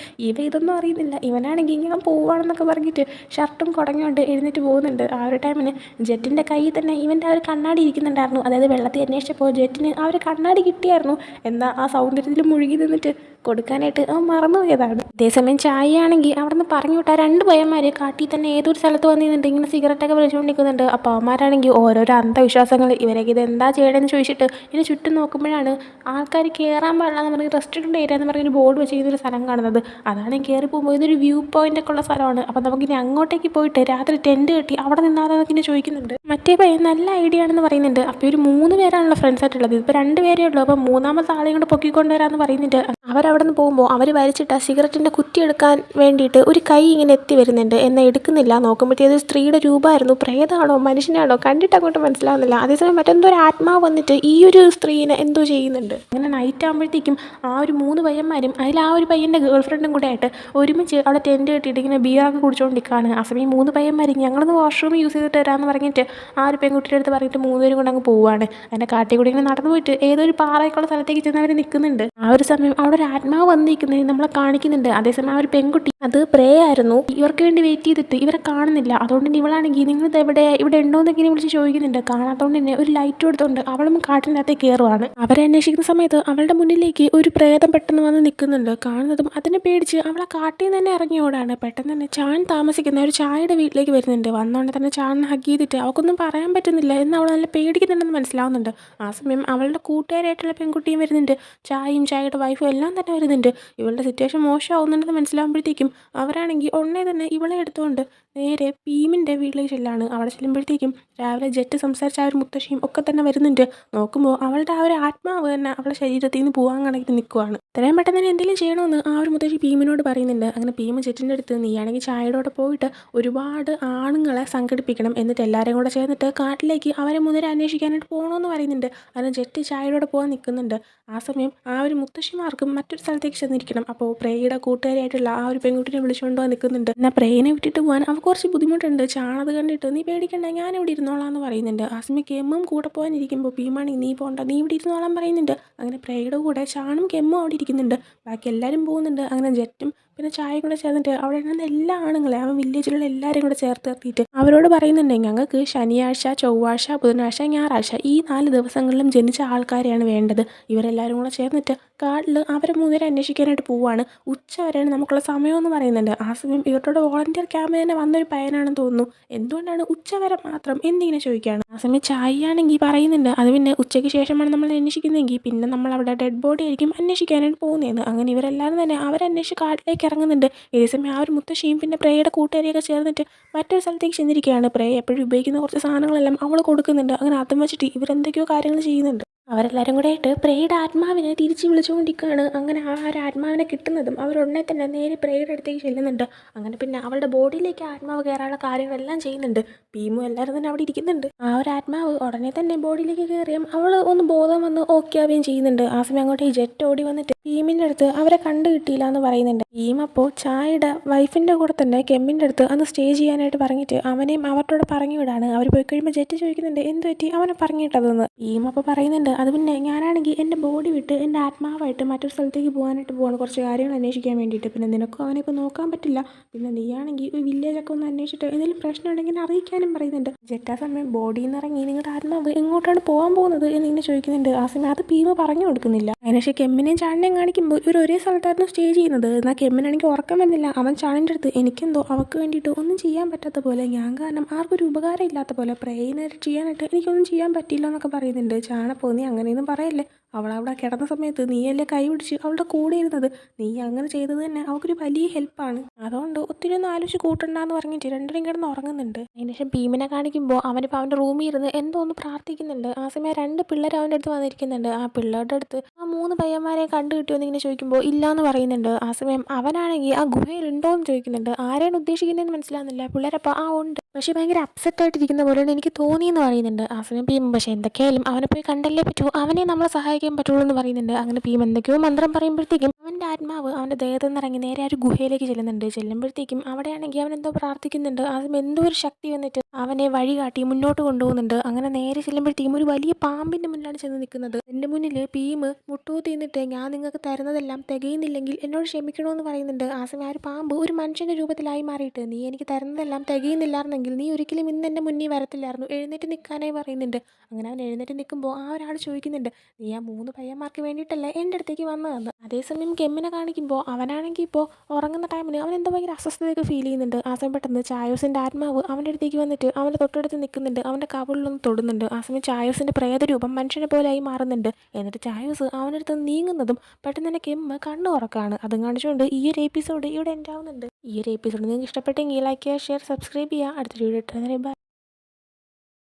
ഇതൊന്നും അറിയുന്നില്ല. ഇവനാണെങ്കിൽ ഞാൻ പോവുകയാണെന്നൊക്കെ പറഞ്ഞിട്ട് ഷർട്ടും കുടഞ്ഞുകൊണ്ട് എഴുന്നേറ്റ് പോകുന്നുണ്ട്. ആ ഒരു ടൈമിന് ജെറ്റിൻ്റെ കയ്യിൽ തന്നെ ഇവൻ്റെ ആ ഒരു കണ്ണാടി ഇരിക്കുന്നുണ്ടായിരുന്നു. അതായത് വെള്ളത്തിൽ അന്വേഷിച്ചപ്പോൾ ജെറ്റിന് ആ ഒരു കണ്ണാടി കിട്ടിയായിരുന്നു. എന്നാൽ ആ സൗന്ദര്യത്തിൽ മുഴുകി നിന്നിട്ട് കൊടുക്കാനായിട്ട് അവൻ മറന്നുപോയതാണ്. അതേസമയം ചായയാണെങ്കിൽ അവിടെ നിന്ന് പറഞ്ഞു വിട്ടാൽ 2 പയ്യന്മാർ കാട്ടിൽ തന്നെ ഏതൊരു സ്ഥലത്ത് വന്നിരുന്നുണ്ട് ഇങ്ങനെ സിഗരറ്റൊക്കെ വലിച്ചുകൊണ്ടിരിക്കുന്നുണ്ട്. അപ്പോൾ അവന്മാരാണെങ്കിൽ ഓരോരോ അന്ധവിശ്വാസങ്ങൾ ഇവരൊക്കെ ഇത് എന്താ ചെയ്യണമെന്ന് ചോദിച്ചിട്ട് ഇതിന് ചുറ്റും നോക്കുമ്പോഴാണ് ആൾക്കാർ കയറാൻ പാടില്ല എന്ന് പറഞ്ഞ് റെസ്റ്റോറൻറ്റ് ഏരിയ എന്ന് പറഞ്ഞൊരു ബോർഡ് വെച്ചിരിക്കുന്നൊരു സ്ഥലം കാണുന്നത്. അതാണ് കയറി പോകുമ്പോൾ ഇതൊരു വ്യൂ പോയിൻ്റ് ഒക്കെ ഉള്ള സ്ഥലമാണ്. അപ്പോൾ നമുക്കിനി അങ്ങോട്ടേക്ക് പോയിട്ട് രാത്രി ടെൻറ്റ് കെട്ടി അവിടെ നിന്നാലെന്നൊക്കെ ഇങ്ങനെ ചോദിക്കുന്നുണ്ട്. മറ്റേ പയ്യൻ നല്ല ഐഡിയ ആണെന്ന് പറയുന്നുണ്ട്. അപ്പോൾ ഒരു 3 പേരാണല്ലോ ഫ്രണ്ട്സ് ആയിട്ടുള്ളത്, ഇപ്പോൾ 2 പേരേ ഉള്ളൂ. അപ്പോൾ 3ാമത്തെ ആളെയും കൊണ്ട് പൊക്കിക്കൊണ്ടുവരാമെന്ന് പറയുന്നുണ്ട്. അവരവിടെ നിന്ന് പോകുമ്പോൾ അവർ വലിച്ചിട്ട സിഗരറ്റിൻ്റെ കുറ്റി എടുക്കാൻ വേണ്ടിയിട്ട് ഒരു കൈ ഇങ്ങനെ എത്തി വരുന്നുണ്ട്. എന്നാൽ എടുക്കുന്നില്ല. നോക്കുമ്പോഴത്തേക്ക് ഒരു സ്ത്രീയുടെ രൂപമായിരുന്നു. പ്രേതമാണോ മനുഷ്യനാണോ കണ്ടിട്ട് അങ്ങോട്ട് മനസ്സിലാവുന്നില്ല. അതേസമയം മറ്റെന്തോ ഒരു ആത്മാവ് വന്നിട്ട് ഈ ഒരു സ്ത്രീനെ എന്തോ ചെയ്യുന്നുണ്ട്. അങ്ങനെ നൈറ്റ് ആകുമ്പോഴത്തേക്കും ആ ഒരു 3 പയ്യന്മാരും അതിൽ ആ ഒരു പയ്യൻ്റെ ഗേൾ ഫ്രണ്ടും കൂടെ ആയിട്ട് ഒരുമിച്ച് അവിടെ ടെൻറ്റ് കെട്ടിയിട്ട് ഇങ്ങനെ ബിയറൊക്കെ കുടിച്ചുകൊണ്ടിരിക്കുകയാണ്. ആ സമയം 3 പയ്യന്മാർ ഞങ്ങളൊന്ന് വാഷ്റൂം യൂസ് ചെയ്തിട്ട് വരാമെന്ന് പറഞ്ഞിട്ട് ആ ഒരു പെൺകുട്ടിയുടെ അടുത്ത് പറഞ്ഞിട്ട് 3 പേരും കൊണ്ട് അങ്ങ് പോവുകയാണ്. അതിൻ്റെ കാട്ടിൽ കൂടി ഇങ്ങനെ നടന്നു പോയിട്ട് ഏതോ ഒരു പാറയൊക്കെയുള്ള സ്ഥലത്തേക്ക് ചെന്ന് അവർ നിൽക്കുന്നുണ്ട്. ആ ഒരു സമയം അവിടെ ഒരു ആത്മാവ് വന്നിരിക്കുന്നത് നമ്മളെ കാണിക്കുന്നുണ്ട്. അതേസമയം ആ ഒരു പെൺകുട്ടി അത് പ്രേ ആയിരുന്നു. ഇവർക്ക് വേണ്ടി വെയിറ്റ് ചെയ്തിട്ട് ഇവരെ കാണുന്നില്ല. അതുകൊണ്ട് തന്നെ ഇവളാണെങ്കിൽ നിങ്ങളിത് ഇവിടെ ഉണ്ടോ എന്നൊക്കെ വിളിച്ച് ചോദിക്കുന്നുണ്ട്. കാണാത്തതുകൊണ്ട് തന്നെ ഒരു ലൈറ്റ് കൊടുത്തുകൊണ്ട് അവളും കാട്ടിനകത്തേക്ക് കയറുവാണ്. അവരെ അന്വേഷിക്കുന്ന സമയത്ത് അവളുടെ മുന്നിലേക്ക് ഒരു പ്രേതം പെട്ടെന്ന് വന്ന് നിൽക്കുന്നുണ്ട്. കാണുന്നതും അതിനെ പേടിച്ച് അവളെ കാട്ടിൽ നിന്ന് തന്നെ ഇറങ്ങി ഓടാണ്. പെട്ടെന്ന് തന്നെ ചാൻ താമസിക്കുന്ന ഒരു ചായയുടെ വീട്ടിലേക്ക് വരുന്നുണ്ട്. വന്നോണ്ട് തന്നെ ചാൻ ഹഗ് ചെയ്തിട്ട് അവൾക്കൊന്നും പറയാൻ പറ്റുന്നില്ല എന്ന് അവൾ നല്ല പേടിക്കുന്നുണ്ടെന്ന് മനസ്സിലാവുന്നുണ്ട്. ആ സമയം അവളുടെ കൂട്ടുകാരായിട്ടുള്ള പെൺകുട്ടിയും വരുന്നുണ്ട്. ചായയുടെ വൈഫും എല്ലാം തന്നെ വരുന്നുണ്ട്. ഇവളുടെ സിറ്റുവേഷൻ മോശമാവുന്നുണ്ടെന്ന് മനസ്സിലാവുമ്പോഴത്തേക്കും അവരാണെങ്കിൽ ഉടനെ തന്നെ ഇവളെ എടുത്തുകൊണ്ട് നേരെ ഭീമിൻ്റെ വീട്ടിലേക്ക് ചെല്ലാണ്. അവിടെ ചെല്ലുമ്പോഴത്തേക്കും രാവിലെ ജെറ്റ് സംസാരിച്ച ആ ഒരു മുത്തശ്ശിയും ഒക്കെ തന്നെ വരുന്നുണ്ട്. നോക്കുമ്പോൾ അവളുടെ ആ ഒരു ആത്മാവ് തന്നെ അവളുടെ ശരീരത്തിൽ നിന്ന് പോകാൻ കണക്കിട്ട് നിൽക്കുവാണ്. ഇത്രയും പെട്ടെന്ന് തന്നെ എന്തെങ്കിലും ചെയ്യണമെന്ന് ആ ഒരു മുത്തശ്ശി ഭീമിനോട് പറയുന്നുണ്ട്. അങ്ങനെ ഭീം ജെറ്റിൻ്റെ അടുത്ത് നീയാണെങ്കിൽ ചായയോടെ പോയിട്ട് ഒരുപാട് ആണുങ്ങളെ സംഘടിപ്പിക്കണം, എന്നിട്ട് എല്ലാവരെയും കൂടെ ചേർന്നിട്ട് കാട്ടിലേക്ക് അവരെ മുതൽ അന്വേഷിക്കാനായിട്ട് പോകണമെന്ന് പറയുന്നുണ്ട്. അങ്ങനെ ജെറ്റ് ചായയോടെ പോകാൻ നിൽക്കുന്നുണ്ട്. ആ സമയം ആ ഒരു മുത്തശ്ശിമാർക്കും മറ്റൊരു സ്ഥലത്തേക്ക് ചെന്നിരിക്കണം. അപ്പോൾ പ്രേയുടെ കൂട്ടുകാരിയായിട്ടുള്ള ആ ഒരു പെൺകുട്ടിനെ വിളിച്ചുകൊണ്ട് പോകാൻ നിൽക്കുന്നുണ്ട്. എന്നാൽ പ്രേനെ വിട്ടിട്ട് പോകാൻ അവർക്ക് കുറച്ച് ബുദ്ധിമുട്ടുണ്ട്. ചാണത് കണ്ടിട്ട് നീ പേടിക്കണ്ട, ഞാൻ ഇവിടെ ഇരുന്നോളാം എന്ന് പറയുന്നുണ്ട്. ആ സമയം കെമ്മും കൂടെ പോകാനിരിക്കുമ്പോൾ ഭീമാണി നീ പോകണ്ട, നീ ഇവിടെ ഇരുന്നോളാൻ പറയുന്നുണ്ട്. അങ്ങനെ പ്രേയുടെ കൂടെ ചാണും കെമ്മും അവിടെ ഇരിക്കുന്നുണ്ട്. ബാക്കി എല്ലാവരും പോകുന്നുണ്ട്. അങ്ങനെ ജെറ്റും പിന്നെ ചായയും കൂടെ ചേർന്നിട്ട് അവിടെ ഉണ്ടായിരുന്ന എല്ലാ ആണുങ്ങളെ അവൻ വില്ലേജിലുള്ള എല്ലാവരെയും കൂടെ ചേർത്ത് നിർത്തിയിട്ട് അവരോട് പറയുന്നുണ്ട്, ഞങ്ങൾക്ക് ശനിയാഴ്ച, ചൊവ്വാഴ്ച, ബുധനാഴ്ച, ഞായറാഴ്ച ഈ 4 ദിവസങ്ങളിലും ജനിച്ച ആൾക്കാരെയാണ് വേണ്ടത്. ഇവരെല്ലാവരും കൂടെ ചേർന്നിട്ട് കാട്ടിൽ അവരെ 3 പേരെ അന്വേഷിക്കാനായിട്ട് പോവുകയാണ്. ഉച്ച വരെയാണ് നമുക്കുള്ള സമയമെന്ന് പറയുന്നുണ്ട്. ആ സമയം ഇവരുടെ വോളണ്ടിയർ ക്യാമ്പ് തന്നെ വന്നൊരു പയ്യനാണെന്ന് തോന്നുന്നു. എന്തുകൊണ്ടാണ് ഉച്ച വരെ മാത്രം എന്നിങ്ങനെ ചോദിക്കുകയാണ്. ആ സമയം ചായയാണെങ്കിൽ പറയുന്നുണ്ട്, അത് പിന്നെ ഉച്ചയ്ക്ക് ശേഷമാണ് നമ്മൾ അന്വേഷിക്കുന്നതെങ്കിൽ പിന്നെ നമ്മൾ അവിടെ ഡെഡ് ബോഡി ആയിരിക്കും അന്വേഷിക്കാനായിട്ട് പോകുന്നതെന്ന്. അങ്ങനെ ഇവരെല്ലാവരും തന്നെ അവരന്വേഷിച്ച് കാട്ടിലേക്ക് ഇറങ്ങുന്നുണ്ട്. ഇതേസമയം ആ ഒരു മുത്തശ്ശിയും പിന്നെ പ്രേയുടെ കൂട്ടുകാരിയൊക്കെ ചേർന്നിട്ട് മറ്റൊരു സ്ഥലത്തേക്ക് ചെന്നിരിക്കുകയാണ്. പ്രേ എപ്പോഴും ഉപയോഗിക്കുന്ന കുറച്ച് സാധനങ്ങളെല്ലാം അവൾ കൊടുക്കുന്നുണ്ട്. അങ്ങനെ അതും വെച്ചിട്ട് ഇവരെന്തൊക്കെയോ കാര്യങ്ങൾ ചെയ്യുന്നുണ്ട്. അവരെല്ലാവരും കൂടെ ആയിട്ട് പ്രേയുടെ ആത്മാവിനെ തിരിച്ച് വിളിച്ചുകൊണ്ടിരിക്കുകയാണ്. അങ്ങനെ ആ ഒരു ആത്മാവിനെ കിട്ടുന്നതും അവരുടനെ തന്നെ നേരെ പ്രേയുടെ അടുത്തേക്ക് ചെല്ലുന്നുണ്ട്. അങ്ങനെ പിന്നെ അവളുടെ ബോഡിയിലേക്ക് ആത്മാവ് കയറാനുള്ള കാര്യങ്ങളെല്ലാം ചെയ്യുന്നുണ്ട്. ഭീമും എല്ലാവരും തന്നെ അവിടെ ഇരിക്കുന്നുണ്ട്. ആ ഒരു ആത്മാവ് ഉടനെ തന്നെ ബോഡിയിലേക്ക് കയറിയും അവൾ ഒന്ന് ബോധം വന്ന് ഓക്കെ ആവുകയും ചെയ്യുന്നുണ്ട്. ആ സമയം അങ്ങോട്ട് ഈ ജെറ്റ് ഓടി വന്നിട്ട് ഭീമിൻ്റെ അടുത്ത് അവരെ കണ്ടു കിട്ടിയില്ല എന്ന് പറയുന്നുണ്ട്. ഭീം അപ്പോൾ ചായയുടെ വൈഫിൻ്റെ കൂടെ തന്നെ കെമ്മിൻ്റെ അടുത്ത് അന്ന് സ്റ്റേ ചെയ്യാനായിട്ട് പറഞ്ഞിട്ട് അവനെയും അവരുടെ പറഞ്ഞു വിടാണ്. അവർ പോയി കഴിയുമ്പോൾ ജെറ്റ് ചോദിക്കുന്നുണ്ട്, എന്ത് പറ്റി അവനെ പറഞ്ഞിട്ടതെന്ന്. ഭീം അപ്പോൾ പറയുന്നുണ്ട്, അത് പിന്നെ ഞാനാണെങ്കിൽ എൻ്റെ ബോഡി വിട്ട് എൻ്റെ ആത്മാവായിട്ട് മറ്റൊരു സ്ഥലത്തേക്ക് പോകാനായിട്ട് പോവാണ്, കുറച്ച് കാര്യങ്ങൾ അന്വേഷിക്കാൻ വേണ്ടിയിട്ട്. പിന്നെ നിനക്കും അവനെയൊക്കെ നോക്കാൻ പറ്റില്ല, പിന്നെ നീയാണെങ്കിൽ ഒരു വില്ലേജൊക്കെ ഒന്ന് അന്വേഷിച്ചിട്ട് എന്തെങ്കിലും പ്രശ്നം ഉണ്ടെങ്കിൽ അറിയിക്കാനും പറയുന്നുണ്ട്. ജെറ്റ് ആ സമയം ബോഡിയിൽ നിന്ന് ഇറങ്ങി നിങ്ങളുടെ ആത്മാവ് എങ്ങോട്ടാണ് പോകാൻ പോകുന്നത് എന്നിങ്ങനെ ചോദിക്കുന്നുണ്ട്. ആ സമയം അത് ഭീമ പറഞ്ഞു കൊടുക്കുന്നില്ല. അതിനുശേഷം കെമ്മിനെയും ചാണിനെയും കാണിക്കുമ്പോൾ ഇവർ ഒരേ സ്ഥലത്തായിരുന്നു സ്റ്റേ ചെയ്യുന്നത്. എന്നാൽ കെമ്മിനാണെങ്കിൽ ഉറക്കം വരുന്നില്ല. അവൻ ചാണിൻ്റെ അടുത്ത് എനിക്കെന്തോ അവൾക്ക് വേണ്ടിയിട്ട് ഒന്നും ചെയ്യാൻ പറ്റാത്ത പോലെ, ഞാൻ കാരണം ആർക്കൊരു ഉപകാരം ഇല്ലാത്ത പോലെ, പ്രേയിനെ ചെയ്യാനായിട്ട് എനിക്കൊന്നും ചെയ്യാൻ പറ്റില്ല എന്നൊക്കെ പറയുന്നുണ്ട്. ചാണപ്പോ നീ അങ്ങനെയൊന്നും പറയല്ലേ, അവളവിടെ കിടന്ന സമയത്ത് നീയല്ലേ കൈ പിടിച്ച് അവളുടെ കൂടെ ഇരുന്നത്, നീ അങ്ങനെ ചെയ്തത് തന്നെ അവൾക്കൊരു വലിയ ഹെൽപ്പാണ്, അതുകൊണ്ട് ഒത്തിരി ഒന്നും ആലോചിച്ച് കൂട്ടണ്ടെന്ന് പറഞ്ഞിട്ട് രണ്ടുപേരും കിടന്ന് ഉറങ്ങുന്നുണ്ട്. അതിനുശേഷം ഭീമിനെ കാണിക്കുമ്പോൾ അവനിപ്പോൾ അവൻ്റെ റൂമിൽ ഇരുന്ന് എന്തോ ഒന്ന് പ്രാർത്ഥിക്കുന്നുണ്ട്. ആ സമയം 2 പിള്ളേർ അവൻ്റെ അടുത്ത് വന്നിരിക്കുന്നുണ്ട്. ആ പിള്ളേരുടെ അടുത്ത് ആ 3 പയ്യന്മാരെ കണ്ടു കിട്ടിയോന്ന് ഇങ്ങനെ ചോദിക്കുമ്പോൾ ഇല്ലയെന്ന് പറയുന്നുണ്ട്. ആ സമയം അവനാണെങ്കിൽ ആ ഗുഹയിൽ ഉണ്ടോ എന്ന് ചോദിക്കുന്നുണ്ട്. ആരെയാണ് ഉദ്ദേശിക്കുന്നതെന്ന് മനസ്സിലാവുന്നില്ല. പിള്ളേരപ്പോൾ ആ ഉണ്ട്, പക്ഷേ ഭയങ്കര അപ്സെറ്റായിട്ടിരിക്കുന്ന പോലെയാണ് എനിക്ക് തോന്നിയെന്ന് പറയുന്നുണ്ട്. ആ സമയം ഭീം പക്ഷേ എന്തൊക്കെയായാലും അവനെ പോയി കണ്ടല്ലേ പറ്റൂ, അവനെ നമ്മളെ സഹായിക്കാൻ പറ്റുള്ളൂ എന്ന് പറയുന്നുണ്ട്. അങ്ങനെ ഭീം എന്തൊക്കെയോ മന്ത്രം പറയുമ്പോഴത്തേക്കും അവൻ്റെ ആത്മാവ് അവൻ്റെ ദേഹത്തു നിന്ന് ഇറങ്ങി നേരെ ആ ഒരു ഗുഹയിലേക്ക് ചെല്ലുന്നുണ്ട്. ചെല്ലുമ്പോഴത്തേക്കും അവിടെയാണെങ്കിൽ അവൻ എന്തോ പ്രാർത്ഥിക്കുന്നുണ്ട്. ആ സമയം എന്തോ ഒരു ശക്തി വന്നിട്ട് അവനെ വഴി കാട്ടി മുന്നോട്ട് കൊണ്ടുപോകുന്നുണ്ട്. അങ്ങനെ നേരെ ചെല്ലുമ്പോഴത്തേക്കും ഒരു വലിയ പാമ്പിൻ്റെ മുന്നിലാണ് ചെന്ന് നിൽക്കുന്നത്. എൻ്റെ മുന്നിൽ ഭീം മുട്ടൂത്തി നിന്നിട്ട് ഞാൻ നിങ്ങൾക്ക് തരുന്നതെല്ലാം തികയുന്നില്ലെങ്കിൽ എന്നോട് ക്ഷമിക്കണമെന്ന് പറയുന്നുണ്ട്. ആ സമയം ആ ഒരു പാമ്പ് ഒരു മനുഷ്യൻ്റെ രൂപത്തിലായി മാറിയിട്ട്, നീ എനിക്ക് തരുന്നതെല്ലാം തികയുന്നില്ലായിരുന്നെങ്കിൽ നീ ഒരിക്കലും ഇന്ന് എൻ്റെ മുന്നിൽ വരത്തില്ലായിരുന്നു, എഴുന്നേറ്റ് നിൽക്കാനായി പറയുന്നുണ്ട്. അങ്ങനെ അവൻ എഴുന്നേറ്റ് നിൽക്കുമ്പോൾ ആ ഒരാൾ ചോദിക്കുന്നുണ്ട്, നീ ആ 3 പയ്യന്മാർക്ക് വേണ്ടിയിട്ടല്ലേ എൻ്റെ അടുത്തേക്ക് വന്നതെന്ന്. അതേസമയം കെമ്മിനെ കാണിക്കുമ്പോൾ അവനാണെങ്കിൽ ഇപ്പോൾ ഉറങ്ങുന്ന ടൈമിന് അവൻ എന്തോ ഭയങ്കര അസ്വസ്ഥതയൊക്കെ ഫീൽ ചെയ്യുന്നുണ്ട്. ആ സമയം പെട്ടെന്ന് ചായോസിൻ്റെ ആത്മാവ് അവൻ്റെ അടുത്തേക്ക് വന്നിട്ട് അവൻ്റെ തൊട്ടടുത്ത് നിൽക്കുന്നുണ്ട്. അവൻ്റെ കവിളിലൊന്ന് തൊടുന്നുണ്ട്. ആ സമയം ചായോസിൻ്റെ പ്രേതരൂപം മനുഷ്യനെ പോലെ ആയി മാറുന്നുണ്ട്. എന്നിട്ട് ചായോസ് അവൻ്റെ അടുത്ത് നീങ്ങുന്നതും പെട്ടെന്ന് തന്നെ കെമ്മ് കണ്ണ് ഉറക്കാണ്. അതും കാണിച്ചുകൊണ്ട് ഈ ഒരു എപ്പിസോഡ് ഇവിടെ എൻഡ് ആവുന്നുണ്ട്. ഈ ഒരു എപ്പിസോഡ് നിങ്ങൾക്ക് ഇഷ്ടപ്പെട്ടെങ്കിൽ ലൈക്ക് ചെയ്യുക, ഷെയർ, സബ്സ്ക്രൈബ് ചെയ്യുക. അടുത്തൊരു വീഡിയോ ഇട്ടുതന്നെ. ബൈ.